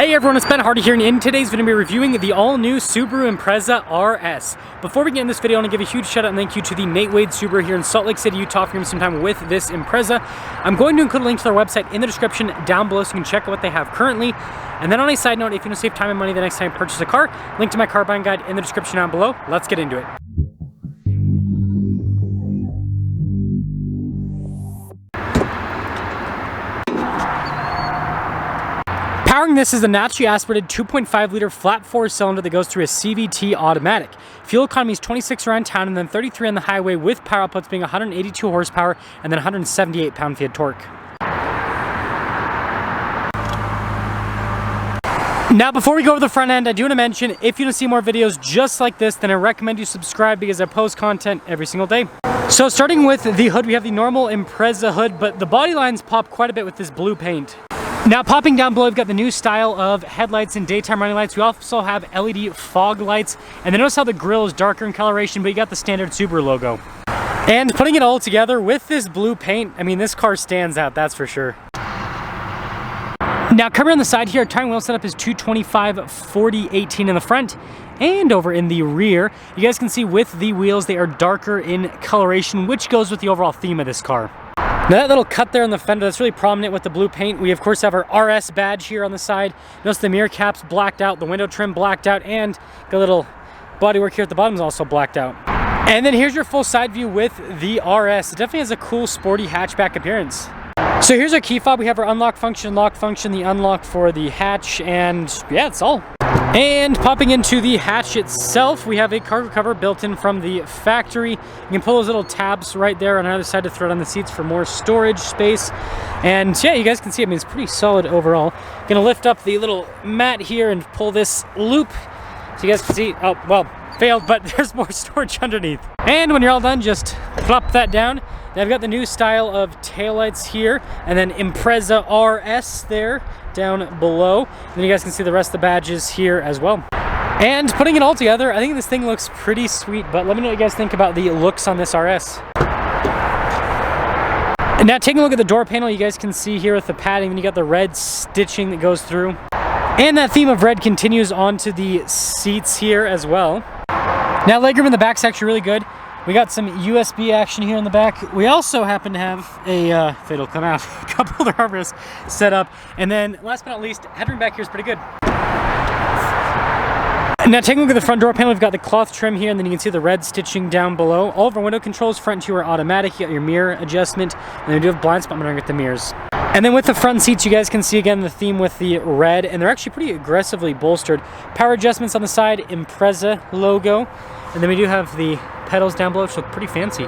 Hey everyone, it's Ben Hardy here, and in today's video, I'm going to be reviewing the all-new Subaru Impreza RS. Before we get in this video, I want to give a huge shout out and thank you to the Nate Wade Subaru here in Salt Lake City, Utah, for giving me some time with this Impreza. I'm going to include a link to their website in the description down below so you can check out what they have currently. And then on a side note, if you want to save time and money the next time you purchase a car, link to my car buying guide in the description down below. Let's get into it. Powering this is the naturally aspirated 2.5 liter flat 4 cylinder that goes through a CVT automatic. Fuel economy is 26 around town and then 33 on the highway, with power outputs being 182 horsepower and then 178 pound-feet of torque. Now before we go over the front end, I do want to mention, if you want to see more videos just like this, then I recommend you subscribe because I post content every single day. So starting with the hood, we have the normal Impreza hood, but the body lines pop quite a bit with this blue paint. Now popping down below, we've got the new style of headlights and daytime running lights. We also have LED fog lights, and then notice how the grille is darker in coloration, but you got the standard Subaru logo. And putting it all together with this blue paint, I mean, this car stands out, that's for sure. Now coming on the side here, our tire wheel setup is 225/40/18 in the front, and over in the rear, you guys can see with the wheels, they are darker in coloration, which goes with the overall theme of this car. Now that little cut there on the fender, that's really prominent with the blue paint. We of course have our RS badge here on the side. Notice the mirror caps blacked out, the window trim blacked out, and the little bodywork here at the bottom is also blacked out. And then here's your full side view with the RS. It definitely has a cool sporty hatchback appearance. So here's our key fob. We have our unlock function, lock function, the unlock for the hatch, and yeah, it's all. And popping into the hatch itself, we have a cargo cover built in from the factory. You can pull those little tabs right there on either side to throw it on the seats for more storage space. And yeah, you guys can see, I mean, it's pretty solid overall. Gonna lift up the little mat here and pull this loop so you guys can see. Oh, well, failed, but there's more storage underneath. And when you're all done, just plop that down. Now I've got the new style of taillights here, and then Impreza RS there down below. And then you guys can see the rest of the badges here as well. And putting it all together, I think this thing looks pretty sweet, but let me know what you guys think about the looks on this RS. And now taking a look at the door panel, you guys can see here with the padding, then you got the red stitching that goes through. And that theme of red continues onto the seats here as well. Now legroom in the back's actually really good. We got some USB action here in the back. We also happen to have a, if it'll come out, a cup holder armrest set up. And then last but not least, headroom back here is pretty good. Now taking a look at the front door panel, we've got the cloth trim here, and then you can see the red stitching down below. All of our window controls, front two are automatic. You got your mirror adjustment, and then we do have blind spot monitoring with the mirrors. And then with the front seats, you guys can see again the theme with the red, and they're actually pretty aggressively bolstered. Power adjustments on the side, Impreza logo. And then we do have the pedals down below, which look pretty fancy.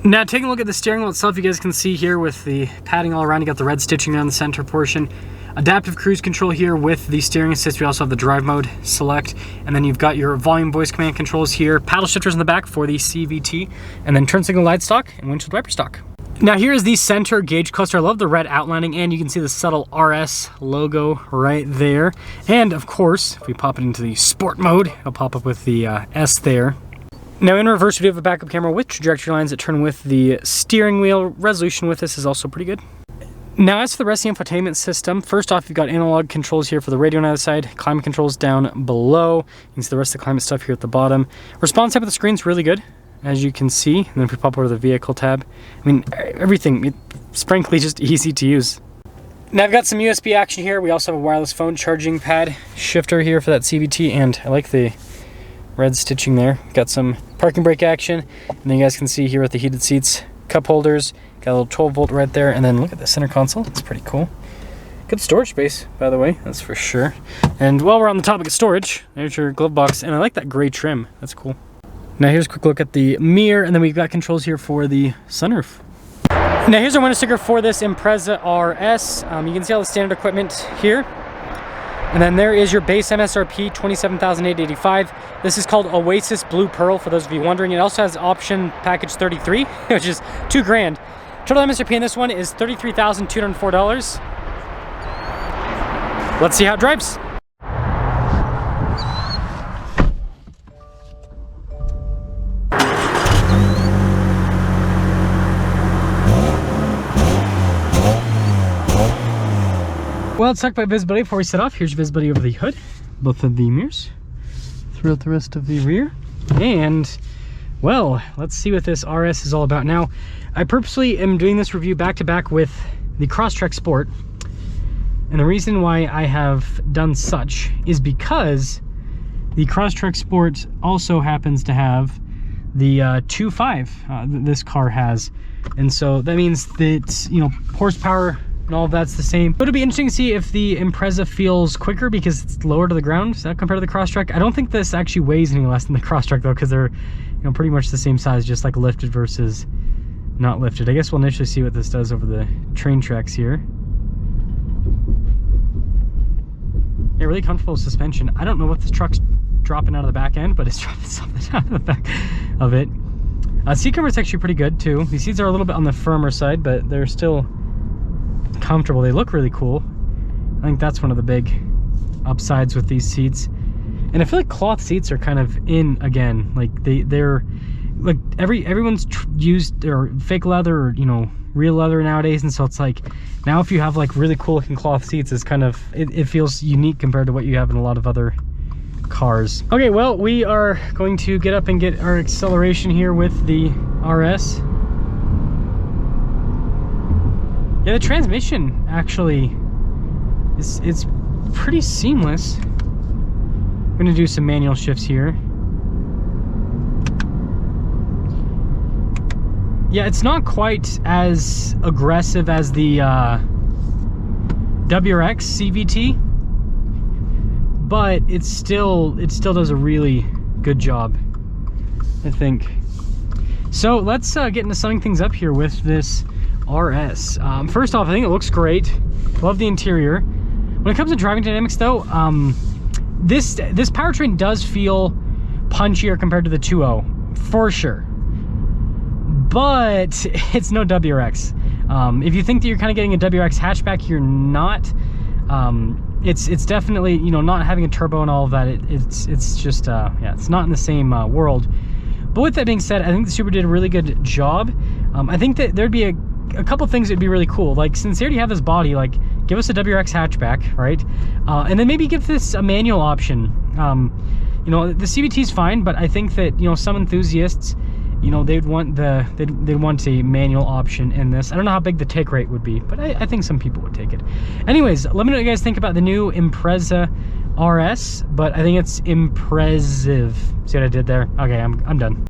Now taking a look at the steering wheel itself, you guys can see here with the padding all around, you got the red stitching around the center portion. Adaptive cruise control here with the steering assist. We also have the drive mode select, and then you've got your volume voice command controls here, paddle shifters in the back for the CVT, and then turn signal light stock and windshield wiper stock. Now here is the center gauge cluster. I love the red outlining, and you can see the subtle RS logo right there. And of course, if we pop it into the sport mode, it'll pop up with the S there. Now in reverse, we do have a backup camera with trajectory lines that turn with the steering wheel. Resolution with this is also pretty good. Now as for the rest of the infotainment system, first off, you've got analog controls here for the radio on either side, climate controls down below. You can see the rest of the climate stuff here at the bottom. Response time of the screen's really good, as you can see. And then if we pop over to the vehicle tab, I mean, everything, it's frankly just easy to use. Now I've got some USB action here. We also have a wireless phone charging pad shifter here for that CVT, and I like the red stitching there. Got some parking brake action, and then you guys can see here with the heated seats, cup holders, got a little 12 volt right there, and then look at the center console. It's pretty cool. Good storage space, by the way, that's for sure. And while we're on the topic of storage, there's your glove box, and I like that gray trim. That's cool. Now here's a quick look at the mirror, and then we've got controls here for the sunroof. Now here's our window sticker for this Impreza RS. You can see all the standard equipment here. And then there is your base MSRP, $27,885. This is called Oasis Blue Pearl, for those of you wondering. It also has option package 33, which is $2,000. Total MSRP in this one is $33,204. Let's see how it drives. Well, let's talk about visibility before we set off. Here's your visibility over the hood, both of the mirrors, throughout the rest of the rear. And, well, let's see what this RS is all about. Now, I purposely am doing this review back-to-back with the Crosstrek Sport. And the reason why I have done such is because the Crosstrek Sport also happens to have the 2.5 this car has. And so that means that, you know, horsepower and all of that's the same. But it'll be interesting to see if the Impreza feels quicker because it's lower to the ground. Is that compared to the Crosstrek? I don't think this actually weighs any less than the Crosstrek though, because they're, you know, pretty much the same size, just like lifted versus not lifted. I guess we'll initially see what this does over the train tracks here. Yeah, really comfortable suspension. I don't know what this truck's dropping out of the back end, but it's dropping something out of the back of it. Seat cover's actually pretty good too. These seats are a little bit on the firmer side, but they're still comfortable. They look really cool. I think that's one of the big upsides with these seats. And I feel like cloth seats are kind of in again. Like they're like everyone's used or fake leather or, you know, real leather nowadays, and so it's like now if you have like really cool looking cloth seats, it's kind of it feels unique compared to what you have in a lot of other cars. Okay, well, we are going to get up and get our acceleration here with the RS. Yeah, the transmission actually it's pretty seamless. I'm gonna do some manual shifts here. Yeah, it's not quite as aggressive as the WRX CVT, but it still does a really good job, I think. So let's get into summing things up here with this RS. First off, I think it looks great. Love the interior. When it comes to driving dynamics though, this powertrain does feel punchier compared to the 2.0 for sure, but it's no WRX. If you think that you're kind of getting a WRX hatchback, you're not. It's definitely, you know, not having a turbo and all of that, it's just yeah, it's not in the same world. But with that being said, I think the Subaru did a really good job. I think that there'd be a couple things that'd be really cool. Like, since they already have this body, like, give us a WRX hatchback, right? And then maybe give this a manual option. You know, the CVT's fine, but I think that, you know, some enthusiasts, you know, they'd want a manual option in this. I don't know how big the take rate would be, but I think some people would take it. Anyways, let me know what you guys think about the new Impreza RS, but I think it's impressive. See what I did there? Okay, I'm done.